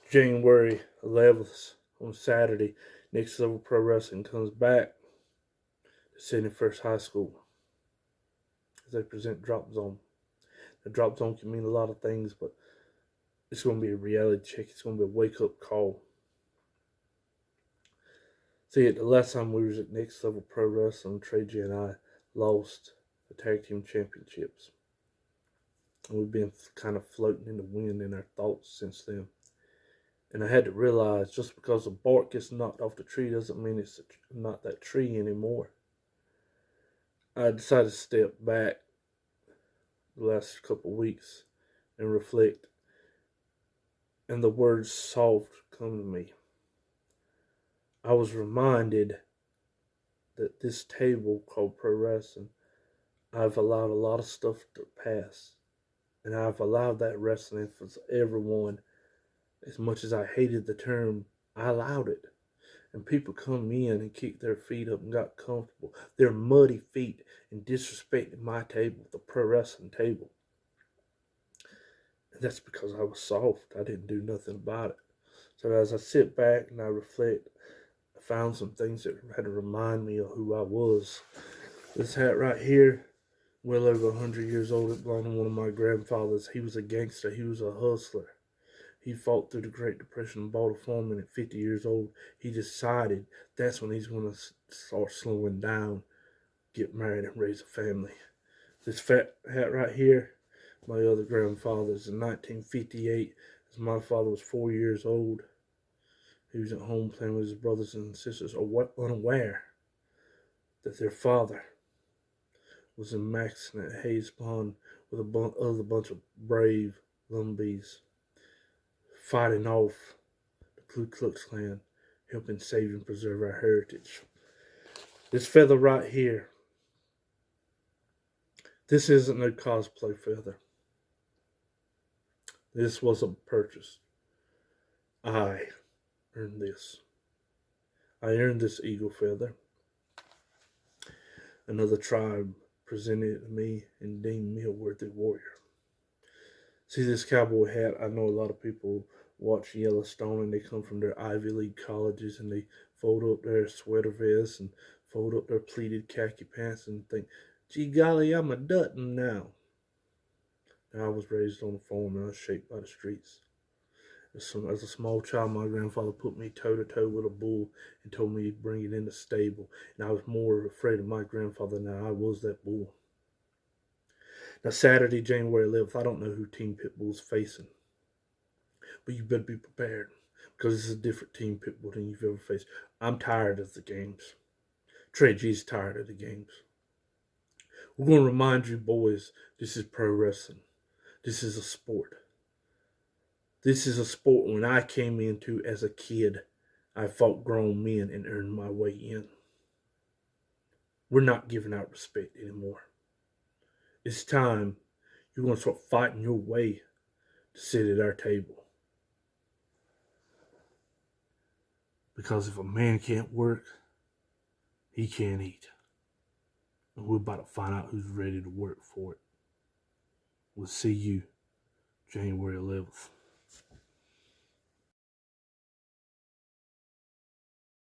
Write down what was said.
January 11th on Saturday, Next Level Pro Wrestling comes back to 71st High School as they present Drop Zone. The Drop Zone can mean a lot of things, but it's going to be a reality check. It's going to be a wake-up call. See, the last time we was at Next Level Pro Wrestling, Trey J and I lost the Tag Team Championships. And we've been kind of floating in the wind in our thoughts since then. And I had to realize just because the bark gets knocked off the tree doesn't mean it's not that tree anymore. I decided to step back the last couple of weeks and reflect. And the words soft come to me. I was reminded that this table called pro wrestling, I've allowed a lot of stuff to pass. And I've allowed that wrestling for everyone. As much as I hated the term, I allowed it. And people come in and kicked their feet up and got comfortable. Their muddy feet and disrespected my table, the pro wrestling table. And that's because I was soft. I didn't do nothing about it. So as I sit back and I reflect, I found some things that had to remind me of who I was. This hat right here, well over 100 years old, it belonged to one of my grandfathers. He was a gangster. He was a hustler. He fought through the Great Depression and bought a farm, and at 50 years old, he decided that's when he's going to start slowing down, get married, and raise a family. This fat hat right here, my other grandfather's in 1958, as my father was 4 years old. He was at home playing with his brothers and sisters, unaware that their father was in Maxon at Hayes Pond with a bunch of brave Lumbees, fighting off the Ku Klux Klan, helping save and preserve our heritage. This feather right here, this isn't no cosplay feather. This was a purchase. I earned this. I earned this eagle feather. Another tribe presented it to me and deemed me a worthy warrior. See this cowboy hat? I know a lot of people watch Yellowstone and they come from their Ivy League colleges and they fold up their sweater vests and fold up their pleated khaki pants and think, gee golly, I'm a Dutton now. Now I was raised on a farm and I was shaped by the streets. As a small child, my grandfather put me toe-to-toe with a bull and told me he'd bring it in the stable. And I was more afraid of my grandfather than I was that bull. Now, Saturday, January 11th, I don't know who Team Pitbull's facing. But you better be prepared because it's a different Team Pitbull than you've ever faced. I'm tired of the games. Trey G's tired of the games. We're going to remind you, boys, this is pro wrestling. This is a sport. This is a sport when I came into as a kid. I fought grown men and earned my way in. We're not giving out respect anymore. It's time you're going to start fighting your way to sit at our table. Because if a man can't work, he can't eat. And we're about to find out who's ready to work for it. We'll see you January 11th.